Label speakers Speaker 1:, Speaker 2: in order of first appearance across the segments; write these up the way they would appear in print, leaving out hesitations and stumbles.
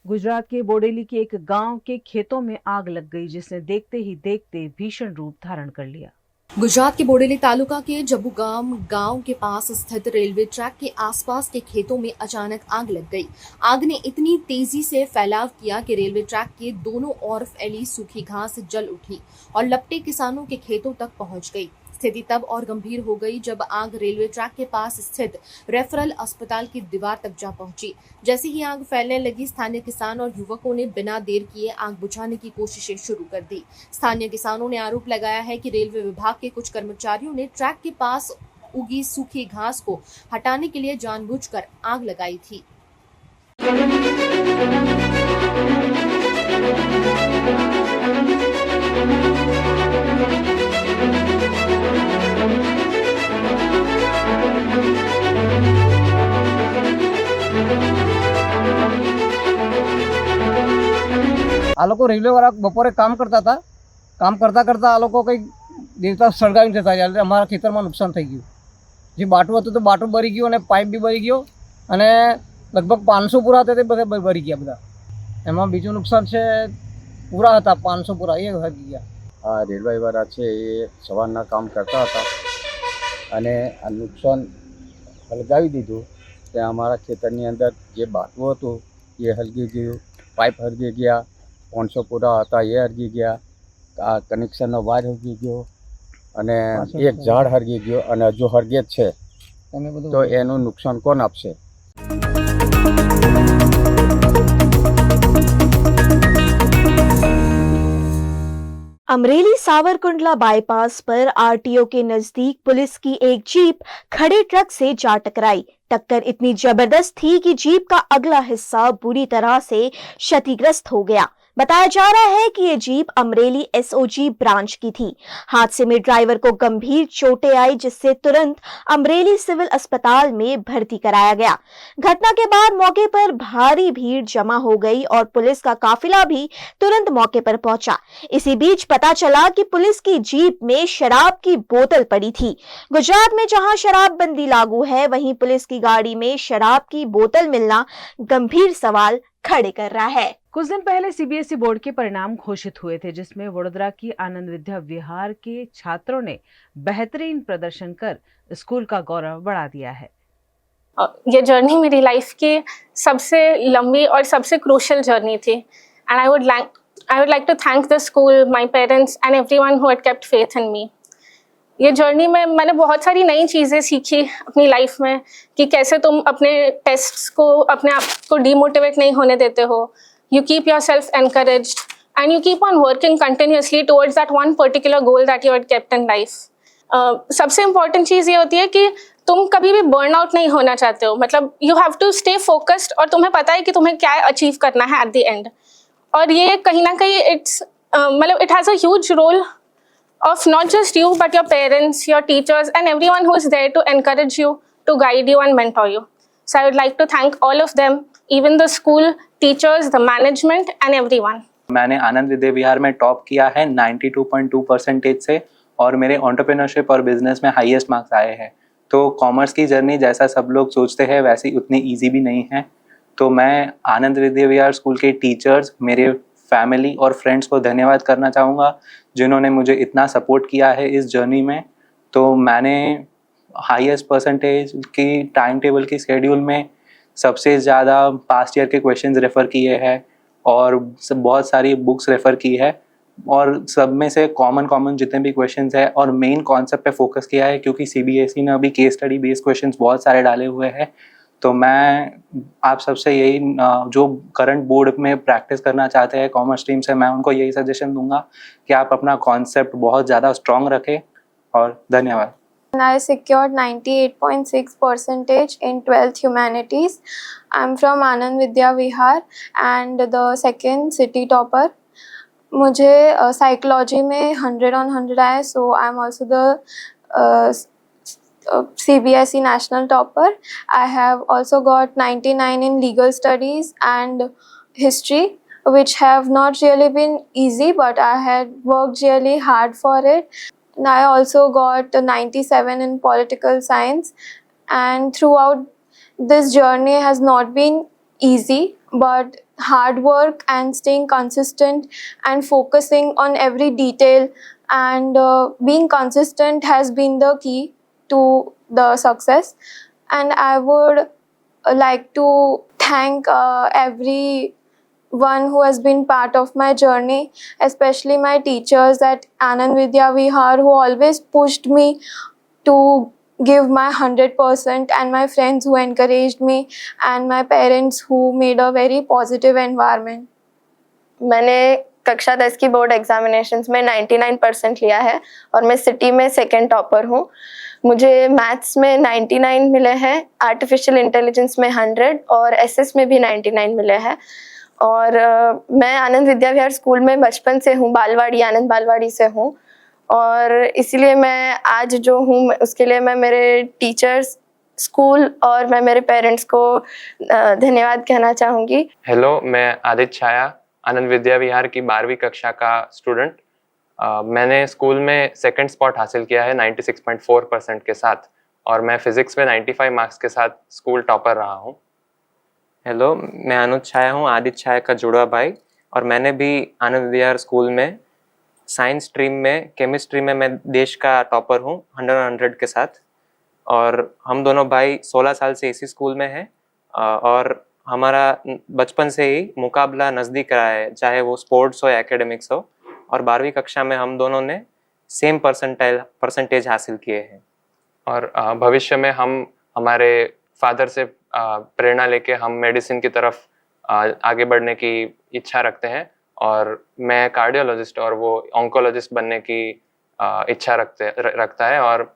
Speaker 1: गुजरात के बोडेली के एक गांव के खेतों में आग लग गई, जिसने देखते ही देखते भीषण रूप धारण कर लिया।
Speaker 2: गुजरात के बोडेली तालुका के जबुगाम गांव के पास स्थित रेलवे ट्रैक के आसपास के खेतों में अचानक आग लग गई। आग ने इतनी तेजी से फैलाव किया कि रेलवे ट्रैक के दोनों ओर फैली सूखी घास जल उठी और लपटे किसानों के खेतों तक पहुंच गई। स्थिति तब और गंभीर हो गई जब आग रेलवे ट्रैक के पास स्थित रेफरल अस्पताल की दीवार तक जा पहुंची। जैसे ही आग फैलने लगी, स्थानीय किसान और युवकों ने बिना देर किए आग बुझाने की कोशिशें शुरू कर दी। स्थानीय किसानों ने आरोप लगाया है कि रेलवे विभाग के कुछ कर्मचारियों ने ट्रैक के पास उगी सूखी घास को हटाने के लिए जानबूझकर आग लगाई थी।
Speaker 3: આ લોકો રેલવેવાળા બપોરે કામ કરતા હતા. કામ કરતાં કરતાં આ લોકો કંઈક દેવતા સળગાવીને જતા રહ્યા એટલે અમારા ખેતરમાં નુકસાન થઈ ગયું. જે બાટું હતું તો બાટું બળી ગયું અને પાઇપ બી બળી ગયો અને લગભગ 500 પૂરા હતા તે બધા બળી ગયા બધા. એમાં બીજું નુકસાન છે પૂરા હતા 500 પૂરા એ હરી ગયા.
Speaker 4: આ રેલવેવાળા છે એ સવારના કામ કરતા હતા અને આ નુકસાન હળગાવી દીધું. તે અમારા ખેતરની અંદર જે બાટું હતું એ હળગી ગયું, પાઇપ હળગી ગયા, 500 પૂરા હતા એ હળગી ગયા, આ કનેક્શનનો વાયર હળગી ગયો અને એક ઝાડ હળગી ગયો અને હજુ હળગે જ છે. તો એનું નુકસાન કોણ આપશે?
Speaker 5: अमरेली सावरकुंडला बाईपास पर आरटीओ के नजदीक पुलिस की एक जीप खड़े ट्रक से जा टकराई। टक्कर इतनी जबरदस्त थी कि जीप का अगला हिस्सा बुरी तरह से क्षतिग्रस्त हो गया। बताया जा रहा है कि ये जीप अमरेली एसओजी ब्रांच की थी। हादसे में ड्राइवर को गंभीर चोटें आई, जिससे तुरंत अमरेली सिविल अस्पताल में भर्ती कराया गया। घटना के बाद मौके पर भारी भीड़ जमा हो गई और पुलिस का काफिला भी तुरंत मौके पर पहुंचा। इसी बीच पता चला कि पुलिस की जीप में शराब की बोतल पड़ी थी। गुजरात में जहां शराबबंदी लागू है, वहीं पुलिस की गाड़ी में शराब की बोतल मिलना गंभीर सवाल खड़े कर रहा है।
Speaker 1: कुछ दिन पहले सीबीएसई बोर्ड के परिणाम घोषित हुए थे, जिसमें वडोदरा की आनंद विद्या विहार के छात्रों ने बेहतरीन प्रदर्शन कर स्कूल का गौरव बढ़ा दिया है।
Speaker 6: ये जर्नी मेरी लाइफ की सबसे लंबी और सबसे क्रूशियल जर्नी थी and I would like to thank the school, my parents and everyone who had kept faith in मी। ये जर्नी में मैंने बहुत सारी नई चीज़ें सीखी अपनी लाइफ में कि कैसे तुम अपने टेस्ट्स को, अपने आप को डीमोटिवेट नहीं होने देते हो। You keep yourself encouraged and you keep on working continuously towards that one particular goal that you had kept in life. सबसे इम्पॉर्टेंट चीज़ ये होती है कि तुम कभी भी बर्न आउट नहीं होना चाहते हो। मतलब you have to stay focused और तुम्हें पता है कि तुम्हें क्या अचीव करना है एट द एंड। और ये कहीं ना कहीं मतलब it has a huge role of not just you but your parents, your teachers and everyone who is there to encourage you, to guide you and mentor you. So I would like to thank all of them, even the school, teachers, the management and everyone.
Speaker 7: मैंने आनंद विद्या विहार में top किया है 92.2% से और मेरे entrepreneurship और business में highest marks आए हैं। तो कॉमर्स की जर्नी जैसा सब लोग सोचते हैं वैसी उतनी इजी भी नहीं है। तो मैं आनंद विद्या विहार स्कूल के टीचर्स, मेरे फैमिली और फ्रेंड्स को धन्यवाद करना चाहूँगा जिन्होंने मुझे इतना सपोर्ट किया है इस जर्नी में। तो मैंने हाईएस्ट परसेंटेज की टाइम टेबल की शेड्यूल में सबसे ज़्यादा पास्ट ईयर के क्वेश्चंस रेफ़र किए हैं और बहुत सारी बुक्स रेफ़र की है और सब में से कॉमन जितने भी क्वेश्चंस हैं और मेन कॉन्सेप्ट पे फोकस किया है, क्योंकि सीबीएसई ने अभी केस स्टडी बेस्ड क्वेश्चंस बहुत सारे डाले हुए हैं। तो मैं आप सबसे यही जो करंट बोर्ड में प्रैक्टिस करना चाहते हैं कॉमर्स स्ट्रीम से, मैं उनको यही सजेशन दूंगा कि आप अपना कॉन्सेप्ट बहुत ज़्यादा स्ट्रॉन्ग रखें और धन्यवाद।
Speaker 8: I secured 98.6% in 12th Humanities. I'm from Anand Vidya Vihar and the second city topper. मुझे psychology में 100 on 100 आए, so I'm also the CBSE national topper. I have also got 99 in legal studies and history, which have not really been easy, but I had worked really hard for it. And I also got 97 in political science, and throughout this journey has not been easy, but hard work and staying consistent and focusing on every detail, and being consistent has been the key to the success. And I would like to thank everyone who has been part of my journey, especially my teachers at Anand Vidya Vihar, who always pushed me to give my 100%, and my friends who encouraged me, and my parents who made a very positive environment.
Speaker 9: मैंने कक्षा 10 की board examinations में 99% लिया है और मैं city में second topper हूँ। मुझे मैथ्स में 99 मिले हैं, आर्टिफिशियल इंटेलिजेंस में 100 और एसएस में भी 99 मिले हैं। और मैं आनंद विद्या विहार स्कूल में बचपन से हूँ, बालवाड़ी आनंद बालवाड़ी से हूँ, और इसीलिए मैं आज जो हूँ उसके लिए मैं मेरे टीचर्स, स्कूल और मैं मेरे पेरेंट्स को धन्यवाद कहना चाहूँगी।
Speaker 10: हेलो, मैं आदित्य छाया, आनंद विद्या विहार की 12वीं कक्षा का स्टूडेंट। मैंने स्कूल में सेकंड स्पॉट हासिल किया है 96.4% के साथ, और मैं फिजिक्स में 95 मार्क्स के साथ स्कूल टॉपर रहा हूँ।
Speaker 11: हेलो, मैं अनुज छाया हूँ, आदित्य छाया का जुड़वा भाई, और मैंने भी आनंद विहार स्कूल में साइंस स्ट्रीम में केमिस्ट्री में मैं देश का टॉपर हूँ 100 के साथ। और हम दोनों भाई 16 साल से इसी स्कूल में हैं, और हमारा बचपन से ही मुकाबला नज़दीक रहा है, चाहे वो स्पोर्ट्स हो या एकेडमिक्स हो। और 12वीं कक्षा में हम दोनों ने सेम परसेंटेज हासिल किए हैं।
Speaker 10: और भविष्य में हम हमारे फादर से प्रेरणा लेके हम मेडिसिन की तरफ आगे बढ़ने की इच्छा रखते हैं, और मैं कार्डियोलॉजिस्ट और वो ऑन्कोलॉजिस्ट बनने की इच्छा रखता है, और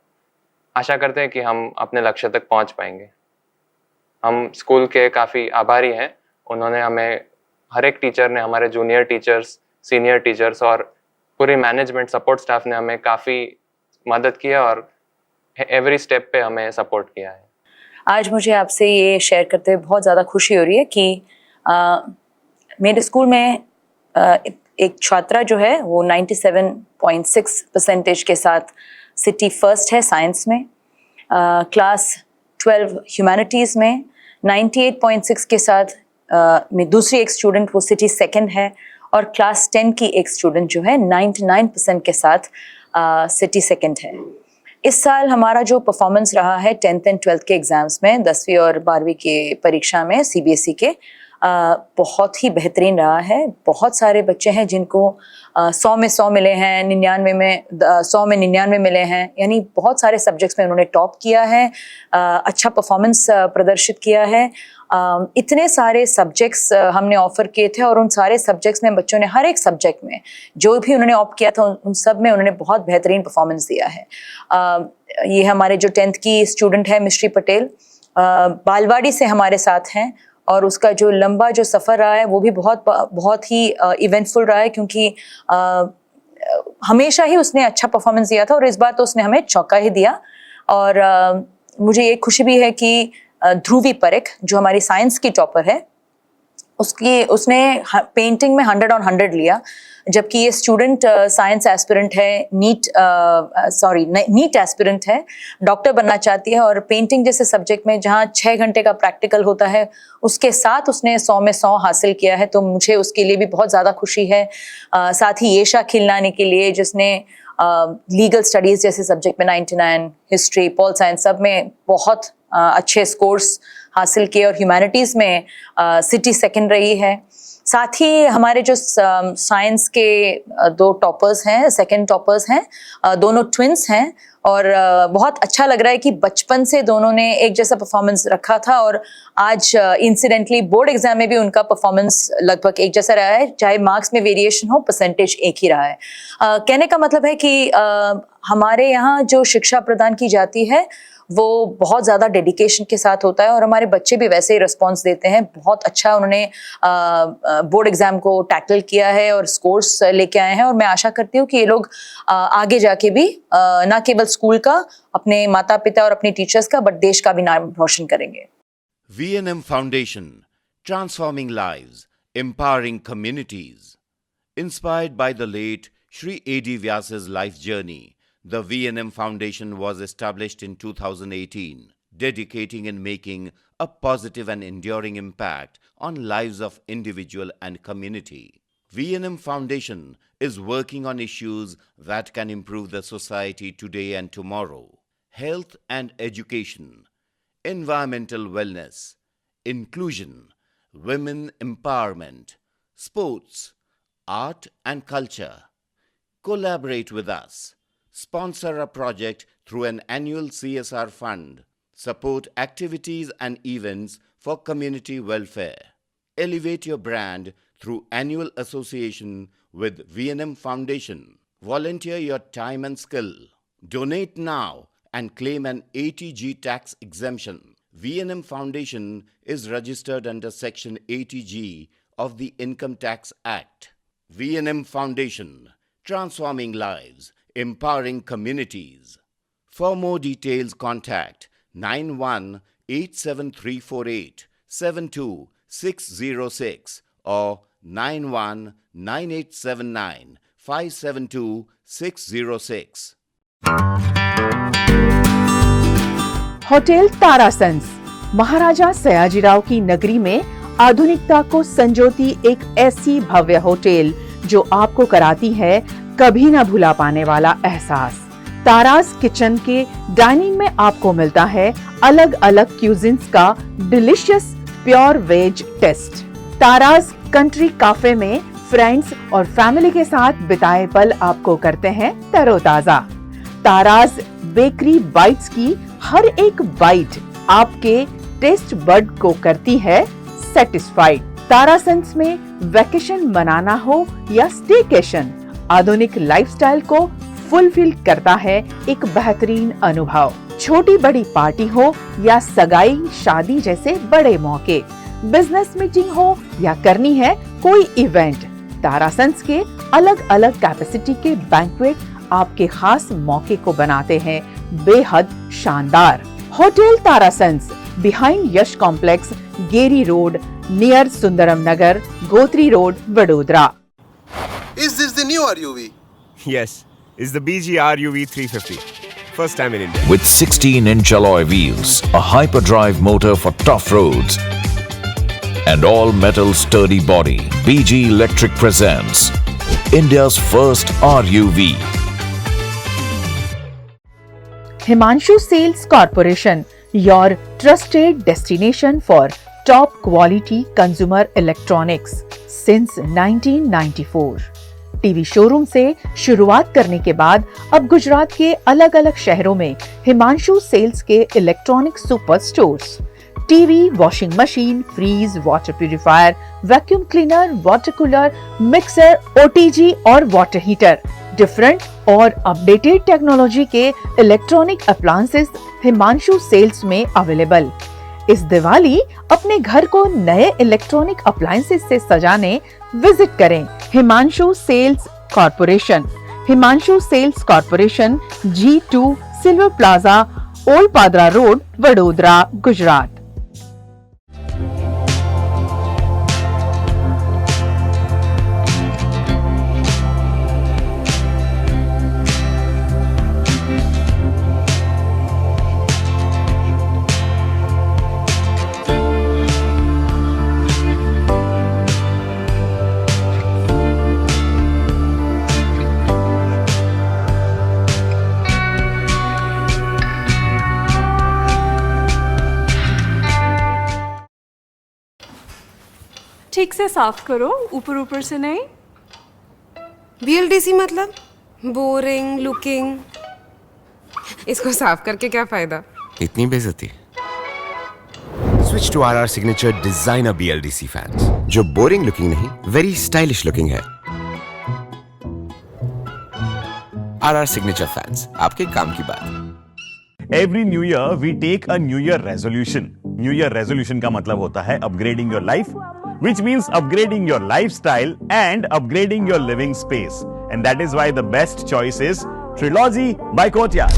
Speaker 10: आशा करते हैं कि हम अपने लक्ष्य तक पहुंच पाएंगे। हम स्कूल के काफ़ी आभारी हैं, उन्होंने हमें, हर एक टीचर ने, हमारे जूनियर टीचर्स, सीनियर टीचर्स और पूरी मैनेजमेंट सपोर्ट स्टाफ ने हमें काफ़ी मदद किया और एवरी स्टेप पे हमें सपोर्ट किया है।
Speaker 12: आज मुझे आपसे ये शेयर करते हुए बहुत ज़्यादा खुशी हो रही है कि मेरे स्कूल में एक छात्रा जो है वो 97.6% के साथ सिटी फर्स्ट है साइंस में, क्लास 12 ह्यूमैनिटीज़ में 98.6 के साथ में दूसरी एक स्टूडेंट वो सिटी सेकंड है, और क्लास 10 की एक स्टूडेंट जो है 99% के साथ सिटी सेकंड है। इस साल हमारा जो परफॉर्मेंस रहा है 10th एंड 12th के एग्ज़ाम्स में, 10वीं और 12वीं के परीक्षा में सीबीएसई के, बहुत ही बेहतरीन रहा है। बहुत सारे बच्चे हैं जिनको 100 में 100 मिले हैं, 99 में 100 में 99 मिले हैं, यानी बहुत सारे सब्जेक्ट्स में उन्होंने टॉप किया है, अच्छा परफॉर्मेंस प्रदर्शित किया है। इतने सारे सब्जेक्ट्स हमने ऑफ़र किए थे, और उन सारे सब्जेक्ट्स में बच्चों ने हर एक सब्जेक्ट में जो भी उन्होंने ऑप्ट किया था उन सब में उन्होंने बहुत बेहतरीन परफॉर्मेंस दिया है। ये हमारे जो 10th की स्टूडेंट है मिश्री पटेल, बालवाड़ी से हमारे साथ हैं, और उसका जो लंबा जो सफ़र रहा है वो भी बहुत ही इवेंटफुल रहा है, क्योंकि हमेशा ही उसने अच्छा परफॉर्मेंस दिया था और इस बार तो उसने हमें चौका ही दिया। और मुझे ये खुशी भी है कि ध्रुवी परेख जो हमारी साइंस की टॉपर है, उसने पेंटिंग में 100 on 100 लिया, जबकि ये स्टूडेंट साइंस एस्पिरेंट है, नीट एस्पिरेंट है, डॉक्टर बनना चाहती है, और पेंटिंग जैसे सब्जेक्ट में जहाँ 6 घंटे का प्रैक्टिकल होता है उसके साथ उसने 100 में 100 हासिल किया है, तो मुझे उसके लिए भी बहुत ज़्यादा खुशी है। साथ ही येशा खिलनानी के लिए, जिसने लीगल स्टडीज़ जैसे सब्जेक्ट में 99, हिस्ट्री, पॉल साइंस सब में बहुत अच्छे स्कोर्स हासिल किए, और ह्यूमैनिटीज़ में सिटी सेकंड रही है। साथ ही हमारे जो साइंस के 2 टॉपर्स हैं, सेकंड टॉपर्स हैं, दोनों ट्विंस हैं, और बहुत अच्छा लग रहा है कि बचपन से दोनों ने एक जैसा परफॉर्मेंस रखा था, और आज इंसिडेंटली बोर्ड एग्जाम में भी उनका परफॉर्मेंस लगभग एक जैसा रहा है, चाहे मार्क्स में वेरिएशन हो, परसेंटेज एक ही रहा है। कहने का मतलब है कि हमारे यहाँ जो शिक्षा प्रदान की जाती है वो बहुत ज़्यादा डेडिकेशन के साथ होता है, और हमारे बच्चे भी वैसे ही रिस्पॉन्स देते हैं। बहुत अच्छा उन्होंने बोर्ड एग्ज़ाम को टैकल किया है और स्कोर्स लेके आए हैं, और मैं आशा करती हूँ कि ये लोग आगे जाके भी ना केवल स्कूल का, अपने माता पिता और अपने टीचर्स का, बट देश का भी नाम रोशन करेंगे।
Speaker 13: VNM Foundation, transforming lives, empowering communities. Inspired by the late Shri A.D. Vyas's life journey, the VNM Foundation was established in 2018. dedicating in making a positive and enduring impact on lives of individual and community. V&M Foundation is working on issues that can improve the society today and tomorrow. Health and education, environmental wellness, inclusion, women empowerment, sports, art and culture. Collaborate with us. Sponsor a project through an annual CSR fund. Support activities and events for community welfare. Elevate your brand through annual association with V&M Foundation. Volunteer your time and skill. Donate now and claim an ATG tax exemption. V&M Foundation is registered under Section 80G of the Income Tax Act. V&M Foundation, transforming lives, empowering communities. For more details, contact 918734872606 or 919879572606.
Speaker 1: Hotel तारासंस महाराजा सयाजीराव की नगरी में आधुनिकता को संजोती एक ऐसी भव्य hotel जो आपको कराती है कभी ना भुला पाने वाला एहसास। तारास किचन के डाइनिंग में आपको मिलता है अलग अलग क्यूजिन्स का delicious pure veg test. तारास country cafe में फ्रेंड्स और फैमिली के साथ बिताए पल आपको करते हैं तरोताजा। तारास बेकरी बाइट्स की हर एक बाइट आपके टेस्ट बड को करती है सेटिस्फाइड। तारासंस में वैकेशन मनाना हो या स्टेकेशन, आधुनिक लाइफस्टाइल को फुलफिल करता है एक बेहतरीन अनुभव। छोटी बड़ी पार्टी हो या सगाई शादी जैसे बड़े मौके, बिजनेस मीटिंग हो या करनी है कोई इवेंट, तारासंस के अलग अलग कैपेसिटी के बैंक्वेट आपके खास मौके को बनाते हैं बेहद शानदार। Hotel तारासंस behind Yash complex, Gerry road, near Sundaram Nagar, Gotri road, Vadodara.
Speaker 14: Is this the new RUV?
Speaker 15: Yes, it's the BG RUV 350. First time in India.
Speaker 16: With 16-inch alloy wheels, a hyperdrive motor for tough roads, and all-metal sturdy body, BG Electric presents India's first RUV.
Speaker 1: Himanshu Sales Corporation, your trusted destination for top quality consumer electronics since 1994. TV showroom से शुरुआत करने के बाद अब गुजरात के अलग अलग शहरों में हिमांशु सेल्स के electronic super stores, TV, washing machine, fridge, water purifier, vacuum cleaner, water cooler, mixer, OTG और वाटर हीटर, डिफरेंट और अपडेटेड टेक्नोलॉजी के इलेक्ट्रॉनिक अप्लायंसेस हिमांशु सेल्स में अवेलेबल। इस दिवाली अपने घर को नए इलेक्ट्रॉनिक अप्लायंसेस से सजाने विजिट करें Himanshu sales corporation. Himanshu sales corporation, G2 silver plaza, old पादरा road, Vadodara, Gujarat.
Speaker 17: ठीक से साफ करो, ऊपर ऊपर से नहीं।
Speaker 18: BLDC मतलब बोरिंग लुकिंग, इसको साफ करके क्या फायदा?
Speaker 15: इतनी बेइज्जती। Switch to RR Signature Designer BLDC fans, जो बोरिंग लुकिंग नहीं, वेरी स्टाइलिश लुकिंग है। RR Signature fans, आपके काम की बात।
Speaker 19: Every new year we take a New Year resolution. New Year resolution का मतलब होता है upgrading your life, which means upgrading your lifestyle and upgrading your living space. And that is why the best choice is Trilogy by Courtyard.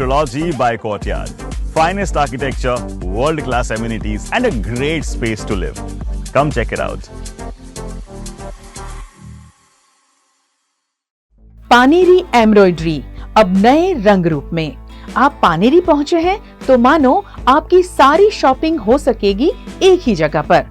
Speaker 19: Trilogy by Courtyard. Finest architecture, world-class amenities, and a great space to live. Come check it out.
Speaker 1: Paneri embroidery अब नए रंग रूप में। आप पानेरी पहुंचे हैं तो मानो आपकी सारी शॉपिंग हो सकेगी एक ही जगह पर।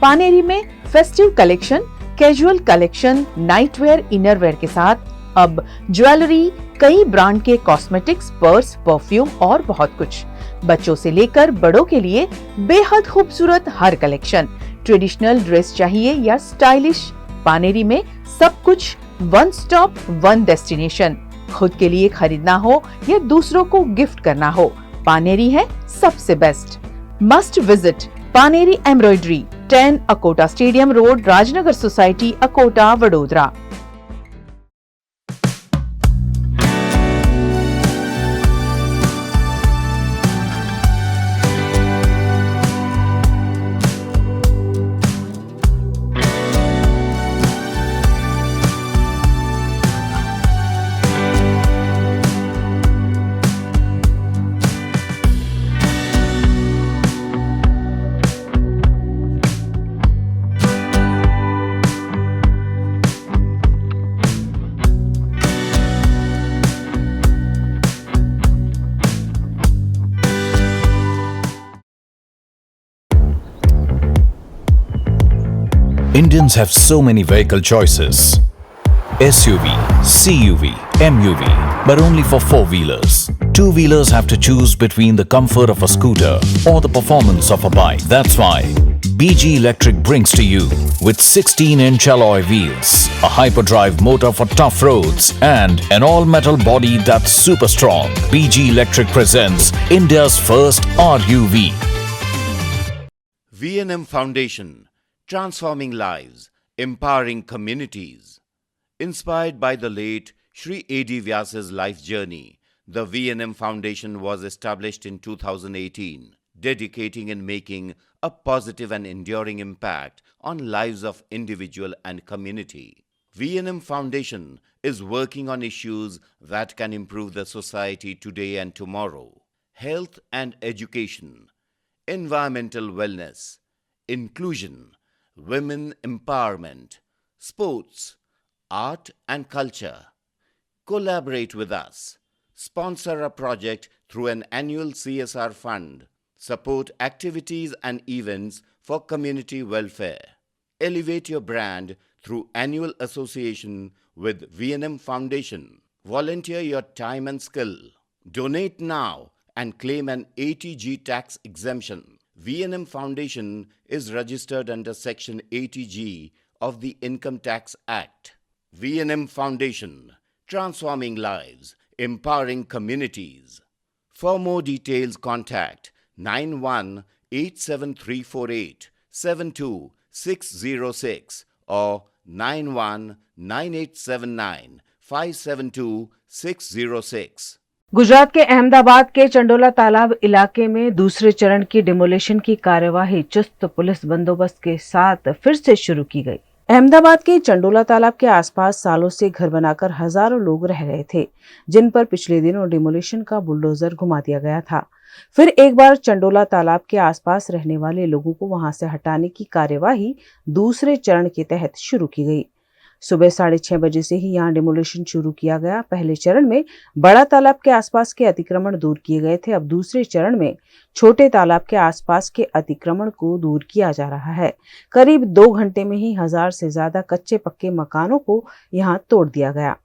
Speaker 1: पानेरी में festive collection, casual collection, nightwear, innerwear के साथ अब ज्वेलरी, कई ब्रांड के कॉस्मेटिक्स, पर्स, परफ्यूम और बहुत कुछ। बच्चों से लेकर बड़ों के लिए बेहद खूबसूरत हर कलेक्शन। ट्रेडिशनल ड्रेस चाहिए या स्टाइलिश, पानेरी में सब कुछ वन स्टॉप वन डेस्टिनेशन। खुद के लिए खरीदना हो या दूसरों को गिफ्ट करना हो, पानेरी है सबसे best. Must visit Paneri embroidery, 10 Akota stadium road, Rajnagar society, Akota, Vadodara.
Speaker 16: Indians have so many vehicle choices. SUV, CUV, MUV, but only for four-wheelers. Two-wheelers have to choose between the comfort of a scooter or the performance of a bike. That's why BG Electric brings to you with 16-inch alloy wheels, a hyperdrive motor for tough roads, and an all-metal body that's super strong. BG Electric presents India's first RUV.
Speaker 13: V&M Foundation, transforming lives, empowering communities. Inspired by the late Shri A.D. Vyas's life journey, the V&M Foundation was established in 2018, dedicating and making a positive and enduring impact on lives of individual and community. V&M Foundation is working on issues that can improve the society today and tomorrow. Health and education, environmental wellness, inclusion, women empowerment, sports, art and culture. Collaborate with us. Sponsor a project through an annual CSR fund. Support activities and events for community welfare. Elevate your brand through annual association with V&M Foundation. Volunteer your time and skill. Donate now and claim an ATG tax exemption. V&M Foundation is registered under Section 80G of the Income Tax Act. V&M Foundation, transforming lives, empowering communities. For more details, contact 918734872606 or 919879572606.
Speaker 20: Gujarat के अहमदाबाद के चंडोला तालाब इलाके में दूसरे चरण की demolition की कार्यवाही चुस्त पुलिस बंदोबस्त के साथ फिर से शुरू की गई। अहमदाबाद के चंडोला तालाब के आसपास सालों से घर बनाकर हजारों लोग रह रहे थे, जिन पर पिछले दिनों डिमोलिशन का बुलडोजर घुमा दिया गया था। फिर एक बार चंडोला तालाब के आसपास रहने वाले लोगों को वहां से हटाने की कार्यवाही दूसरे चरण के तहत शुरू की गई। सुबह 6:30 बजे से ही यहां डिमोलिशन शुरू किया गया। पहले चरण में बड़ा तालाब के आसपास के अतिक्रमण दूर किए गए थे। अब दूसरे चरण में छोटे तालाब के आसपास के अतिक्रमण को दूर किया जा रहा है। करीब 2 घंटे में ही 1000 से ज्यादा कच्चे पक्के मकानों को यहां तोड़ दिया गया।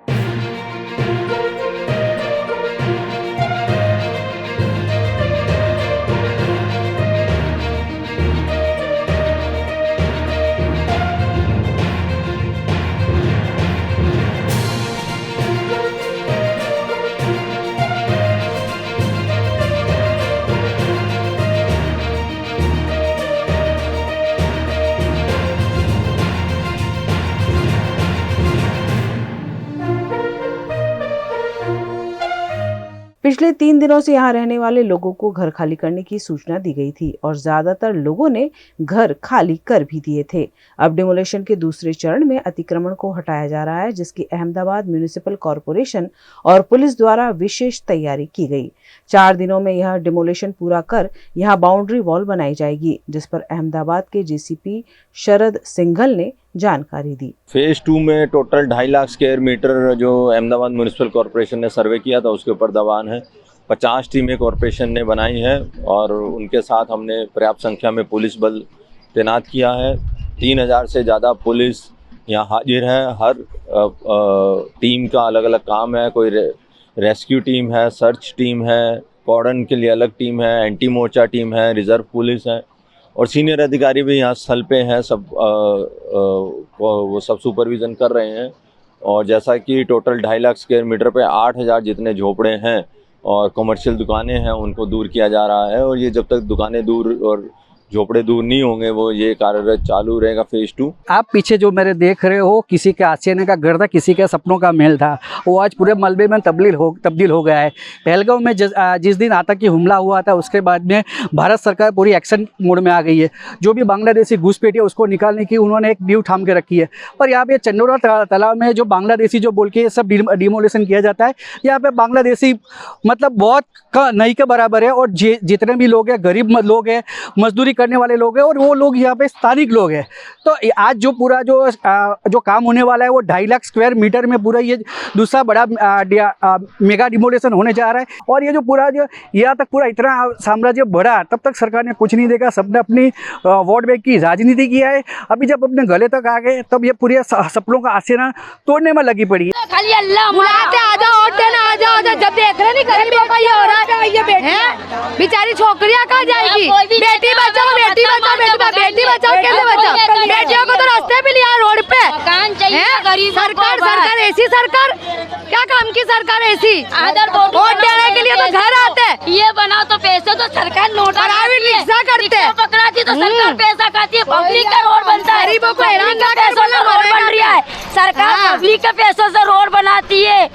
Speaker 20: पिछले 3 दिनों से यहाँ रहने वाले लोगों को घर खाली करने की सूचना दी गई थी और ज्यादातर लोगों ने घर खाली कर भी दिए थे। अब डिमोलेशन के दूसरे चरण में अतिक्रमण को हटाया जा रहा है, जिसकी अहमदाबाद म्युनिसिपल कॉरपोरेशन और पुलिस द्वारा विशेष तैयारी की गई। 4 दिनों में यह डिमोलेशन पूरा कर यहाँ बाउंड्री वॉल बनाई जाएगी, जिस पर अहमदाबाद के जेसीपी शरद सिंघल ने जानकारी दी।
Speaker 21: फेज 2 में टोटल 2.5 लाख स्क्वायर मीटर जो अहमदाबाद म्युनिसिपल कॉरपोरेशन ने सर्वे किया था उसके ऊपर दबान है। 50 टीमें कॉरपोरेशन ने बनाई है और उनके साथ हमने पर्याप्त संख्या में पुलिस बल तैनात किया है। 3000 से ज़्यादा पुलिस यहाँ हाजिर है। हर टीम का अलग अलग काम है। कोई रेस्क्यू टीम है, सर्च टीम है, कॉर्डन के लिए अलग टीम है, एंटी मोर्चा टीम है, रिजर्व पुलिस है और सीनियर अधिकारी भी यहाँ स्थल पे हैं। सब वो सब सुपरविज़न कर रहे हैं। और जैसा कि टोटल 2.5 लाख स्क्वायर मीटर पे 8000 जितने झोपड़े हैं और कमर्शियल दुकानें हैं उनको दूर किया जा रहा है। और ये जब तक दुकानें दूर और झोपड़े दूर नहीं होंगे वो ये कार्यरत चालू रहेगा फेज 2।
Speaker 22: आप पीछे जो मेरे देख रहे हो, किसी के आशियाने का घर था, किसी के सपनों का महल था, वो आज पूरे मलबे में तब्दील हो गया है। पहलगांव में जिस दिन आतंकी हमला हुआ था उसके बाद में भारत सरकार पूरी एक्शन मोड में आ गई है। जो भी बांग्लादेशी घुसपैठी है उसको निकालने की उन्होंने एक नींव थाम के रखी है। पर यहाँ पे चंडोला तालाब में जो बांग्लादेशी जो बोल के सब डिमोलेशन किया जाता है, यहाँ पे बांग्लादेशी मतलब बहुत नहीं के बराबर है। और जितने भी लोग हैं, गरीब लोग हैं, मजदूरी करने वाले लोग हैं और वो लोग यहाँ पे स्थानिक लोग हैं। तो आज जो पूरा जो काम होने वाला है वो 2.5 लाख स्क्वायर मीटर में पूरा ये दूसरा बड़ा मेगा डिमोलेशन होने जा रहा है। और ये जो पूरा जो यहाँ तक पूरा इतना साम्राज्य बढ़ा, तब तक सरकार ने कुछ नहीं देखा। सबने अपनी वोट बैंक की राजनीति किया है। अभी जब अपने गले तक आ गए तब ये पूरे सपनों का आशियाना तोड़ने में लगी पड़ी है।
Speaker 23: खाली अल्लाह बुलाते आ जाओ, वोट देना आ जाओ। जब देख रहे नहीं गरीबों का ये हो रहा है, ये बेचारी छोकरियां कहाँ जाएगी? बेटी बचाओ, बेटी बचाओ, बेटी बचाओ, कैसे बचाओ? बेटियों को तो रास्ते पे लिया, रोड पे सरकार ऐसी सरकार क्या काम की सरकार ऐसी? वोट देने के लिए तो घर आते, ये बनाओ तो पैसे तो सरकार नोट रिक्शा करते, पकड़ाती तो सरकार पैसा खाती है। पब्लिक का रोड बनता है, गरीबों को हैरान पैसों से रोड बन रहा है। सरकार पब्लिक के पैसों से रोड बनाती है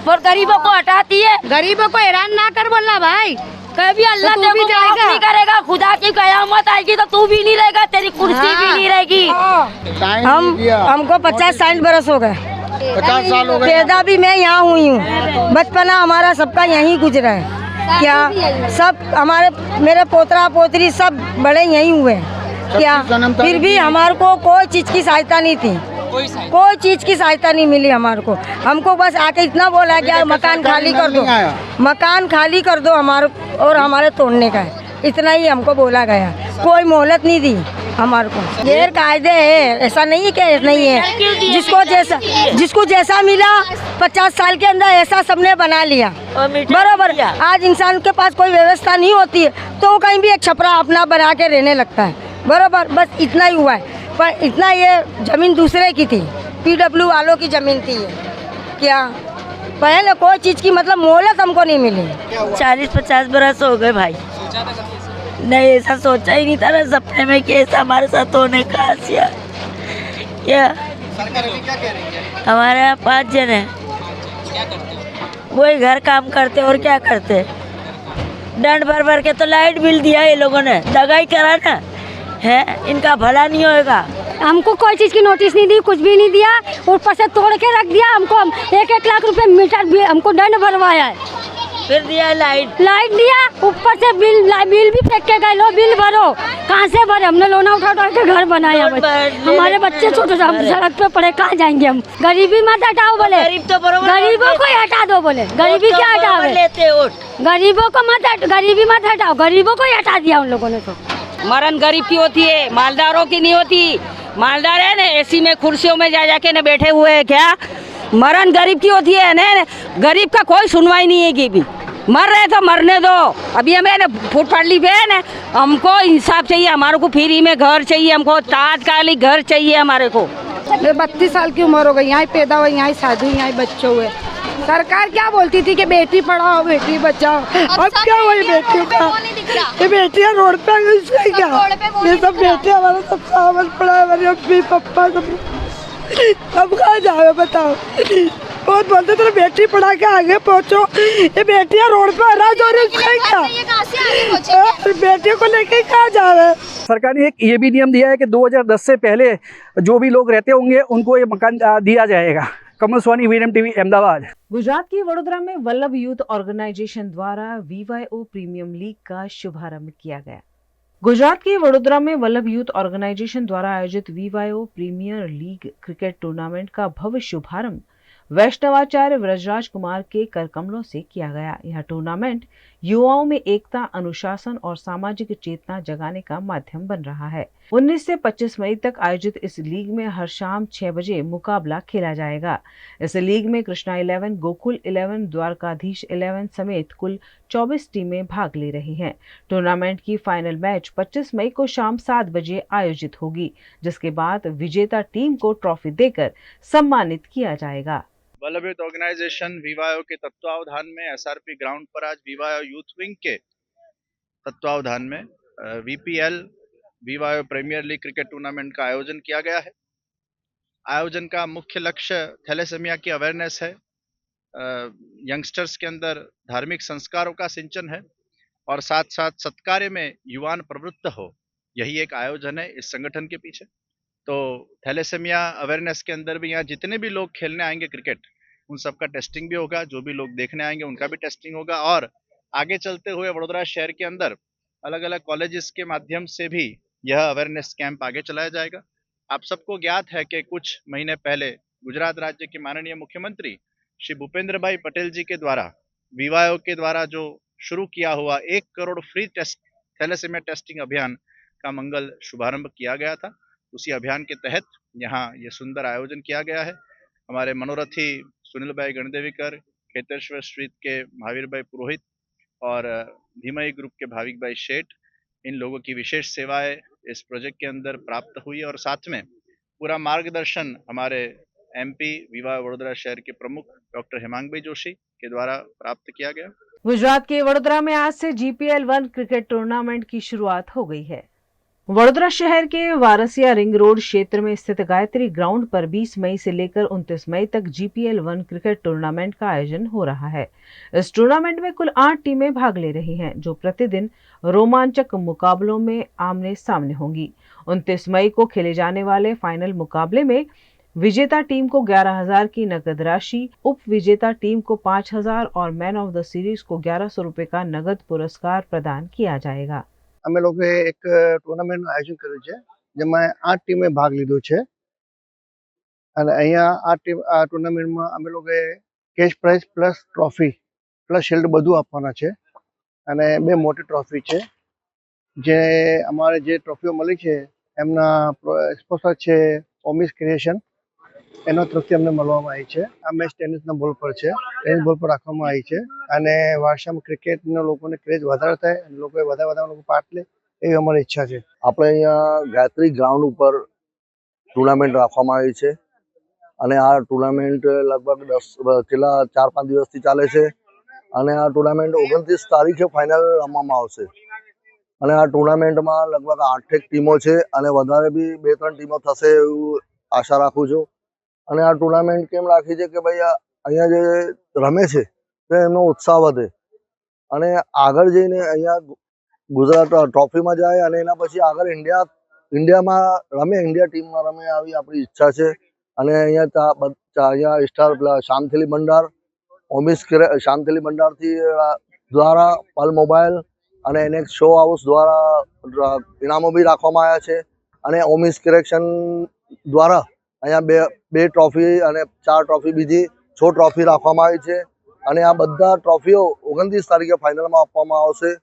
Speaker 23: और गरीबों को हटाती है। गरीबों को हैरान ना कर बोलना भाई, कभी अल्लाह तो भी नहीं करेगा। खुदा की कयामत आएगी तो तू भी नहीं रहेगा, तेरी कुर्सी भी नहीं रहेगी। हमको 50-60 बरस हो गए, 50 साल हो गए। पैदा भी मैं यहाँ हुई हूँ, बचपना हमारा सबका यहीं गुजरा है। क्या सब हमारे मेरे पोतरा पोतरी सब बड़े यहीं हुए हैं। क्या फिर भी हमारे को कोई चीज की सहायता नहीं थी, कोई चीज की सहायता नहीं मिली हमारे को। हमको बस आके इतना बोला कि मकान खाली कर दो, मकान खाली कर दो हमारे और हमारे तोड़ने का है, इतना ही हमको बोला गया। कोई मोहलत नहीं दी हमारे को। गैर कायदे है, ऐसा नहीं है कि नहीं है। जिसको जैसा मिला 50 साल के अंदर ऐसा सबने बना लिया बराबर। आज इंसान के पास कोई व्यवस्था नहीं होती है तो वो कहीं भी एक छपरा अपना बना के रहने लगता है बराबर। बस इतना ही हुआ है। पर इतना ये जमीन दूसरे की थी, PW वालों की जमीन थी ये। क्या पहले कोई चीज़ की मतलब मोहलत हमको नहीं मिली। 40-50 बरस हो गए भाई, नहीं ऐसा सोचा ही नहीं था ना सपने में कि ऐसा हमारे साथ होने का आसिया। क्या हमारे यहाँ 5 जन है, वही घर काम करते और क्या करते। दंड भर के तो लाइट बिल दिया ये लोगों ने, दगाई करा ना है, इनका भला नहीं होएगा। हमको कोई चीज़ की नोटिस नहीं दी, कुछ भी नहीं दिया, ऊपर से तोड़ के रख दिया। हमको 1-1 लाख रुपए मीटर भी हमको दंड भरवाया है। फिर दिया लाइट दिया, ऊपर से बिल भी फेंक के गए, लो बिल भरो। कहाँ से भरे? हमने लोना उठा के घर बनाया। हमारे बच्चे छोटे सड़क पे पड़े, कहाँ जाएंगे हम? गरीबी मत हटाओ बोले, गरीबों को ही हटा दो बोले। गरीबी क्या हटाओ? गरीबों को मत, गरीबी मत हटाओ, गरीबों को ही हटा दिया उन लोगों ने। तो मरण गरीब की होती है, मालदारों की नहीं होती। मालदार है ना एसी में कुर्सियों में जा जाके न बैठे हुए हैं। क्या मरण गरीब की होती है ना? गरीब का कोई सुनवाई नहीं है कि भी मर रहे तो मरने दो। अभी हमें ना फूट पड़ली पे है ना, हमको इंसाफ चाहिए, हमारे को फ्री में घर चाहिए, हमको तात्कालिक घर चाहिए हमारे को। 32 साल की उम्र हो गई, यहाँ पैदा हुए, यहाँ शादी हुई, यहाँ बच्चे हुए। सरकार क्या बोलती थी कि बेटी पढ़ाओ बेटी बचाओ, अब क्या हुई बेटियों का? ये बेटियां रोड पे इसलिए क्या? ये सब बेटियां हमारा सब सावन पड़ा है, हमारे अम्मी पप्पा सब। अब कहाँ जाओ बताओ?
Speaker 2: बहुत बोलते थे बेटी पढ़ा के आगे पहुँचो, ये बेटियाँ रोड पे अनाज हो रही है, बेटियों को लेके कहाँ जा रहे हैं।
Speaker 22: सरकार ने एक ये भी नियम दिया है कि 2010 से पहले जो भी लोग रहते होंगे उनको ये मकान दिया जाएगा। कमल सोनी, वीएनएम टीवी, अहमदाबाद।
Speaker 20: गुजरात के वडोदरा में वल्लभ यूथ ऑर्गेनाइजेशन द्वारा VYO प्रीमियम लीग का शुभारंभ किया गया। गुजरात के वडोदरा में वल्लभ यूथ ऑर्गेनाइजेशन द्वारा आयोजित VYO premier league cricket tournament का भव्य शुभारंभ वैष्णवाचार्य व्रजराज कुमार के करकमलों से किया गया। यह टूर्नामेंट युवाओं में एकता, अनुशासन और सामाजिक चेतना जगाने का माध्यम बन रहा है। 19 से 25 मई तक आयोजित इस लीग में हर शाम 6 बजे मुकाबला खेला जाएगा। इस लीग में कृष्णा 11, गोकुल 11, द्वारकाधीश 11 समेत कुल 24 टीमें भाग ले रही हैं। टूर्नामेंट की फाइनल मैच 25 मई को शाम 7 बजे आयोजित होगी, जिसके बाद विजेता टीम को ट्रॉफी देकर सम्मानित किया जाएगा।
Speaker 3: वल्लभ यूथ ऑर्गेनाइजेशन VYO के तत्वावधान में SRP ग्राउंड पर आज VYO यूथ विंग के तत्वावधान में VPL VYO premier league cricket tournament का आयोजन किया गया है। आयोजन का मुख्य लक्ष्य थैलेसेमिया की अवेयरनेस है, यंगस्टर्स के अंदर धार्मिक संस्कारों का सिंचन है और साथ साथ सत्कार्य में युवान प्रवृत्त हो, यही एक आयोजन है इस संगठन के पीछे। तो थैलेसेमिया अवेयरनेस के अंदर भी यहाँ जितने भी लोग खेलने आएंगे क्रिकेट, उन सबका टेस्टिंग भी होगा, जो भी लोग देखने आएंगे उनका भी टेस्टिंग होगा और आगे चलते हुए वडोदरा शहर के अंदर अलग अलग कॉलेजेस के माध्यम से भी यह अवेयरनेस कैंप आगे चलाया जाएगा। आप सबको ज्ञात है कि कुछ महीने पहले गुजरात राज्य के माननीय मुख्यमंत्री श्री भूपेंद्र भाई पटेल जी के द्वारा VYO के द्वारा जो शुरू किया हुआ 1 crore free test thalassemia testing अभियान का मंगल शुभारंभ किया गया था। उसी अभियान के तहत यहाँ ये सुंदर आयोजन किया गया है। हमारे मनोरथी सुनील भाई गणदेवीकर, खेतेश्वर स्ट्रीट के महावीर भाई पुरोहित और भीमई ग्रुप के भाविक भाई शेठ, इन लोगों की विशेष सेवाएं इस प्रोजेक्ट के अंदर प्राप्त हुई और साथ में पूरा मार्गदर्शन हमारे MP VYO वडोदरा शहर के प्रमुख डॉक्टर हेमांग भाई जोशी के द्वारा प्राप्त किया गया।
Speaker 20: गुजरात के वडोदरा में आज से GPL 1 क्रिकेट टूर्नामेंट की शुरुआत हो गई है। वडोदरा शहर के वारसिया रिंग रोड क्षेत्र में स्थित गायत्री ग्राउंड पर 20 मई से लेकर 29 मई तक GPL 1 क्रिकेट टूर्नामेंट का आयोजन हो रहा है। इस टूर्नामेंट में कुल 8 टीमें भाग ले रही हैं, जो प्रतिदिन रोमांचक मुकाबलों में आमने सामने होंगी। 29 मई को खेले जाने वाले फाइनल मुकाबले में विजेता टीम को 11,000 की नकद राशि, उप विजेता टीम को 5,000 और मैन ऑफ द सीरीज को 1,100 रुपए का नगद पुरस्कार प्रदान किया जाएगा।
Speaker 4: અમે લોકોએ એક ટુર્નામેન્ટનું આયોજન કર્યું છે, જેમાં 8 ટીમે ભાગ લીધો છે અને અહીંયા આ ટુર્નામેન્ટમાં અમે લોકોએ cache price plus trophy plus shield બધું આપવાના છે અને 2 મોટી ટ્રોફી છે, જે અમારે જે ટ્રોફીઓ મળી છે એમના સ્પોન્સર છે ઓમિસ ક્રિએશન, એનો તરફથી અમને મળવામાં આવી છે। આ મેચ ટેનિસના બોલ પર છે, ટેનિસ બોલ પર રાખવામાં આવી છે અને વારસામાં ક્રિકેટના લોકોને ક્રેઝ વધારે થાય અને લોકોએ વધારે લોકો પાર્ટ લે એવી અમારી ઈચ્છા છે।
Speaker 24: આપણે અહીંયા ગાયત્રી ગ્રાઉન્ડ ઉપર ટુર્નામેન્ટ રાખવામાં આવી છે અને આ ટુર્નામેન્ટ લગભગ 4-5 દિવસથી ચાલે છે અને આ ટુર્નામેન્ટ 29 તારીખે ફાઇનલ રમવામાં આવશે અને આ ટુર્નામેન્ટમાં લગભગ 8 ટીમો છે અને વધારે બી 2-3 ટીમો થશે એવું આશા રાખું છું। અને આ ટુર્નામેન્ટ કેમ રાખી છે કે ભાઈ અહીંયા જે રમે છે તો એમનો ઉત્સાહ વધે અને આગળ જઈને અહીંયા ગુજરાત ટ્રોફીમાં જાય અને એના પછી આગળ ઇન્ડિયામાં રમે, ઇન્ડિયા ટીમમાં રમે આવી આપણી ઈચ્છા છે। અને અહીંયા સ્ટાર શામથેલી ભંડાર, ઓમિસ શામથેલી ભંડારથી દ્વારા પલ મોબાઈલ અને NX શો હાઉસ દ્વારા ઇનામો બી રાખવામાં આવ્યા છે અને ઓમિસ કરેક્શન દ્વારા અહીંયા 2 ટ્રોફી અને 4 ટ્રોફી બીજી 6 ટ્રોફી રાખવામાં આવી છે અને આ બધા ટ્રોફીઓ 29 તારીખે ફાઇનલમાં આપવામાં આવશે।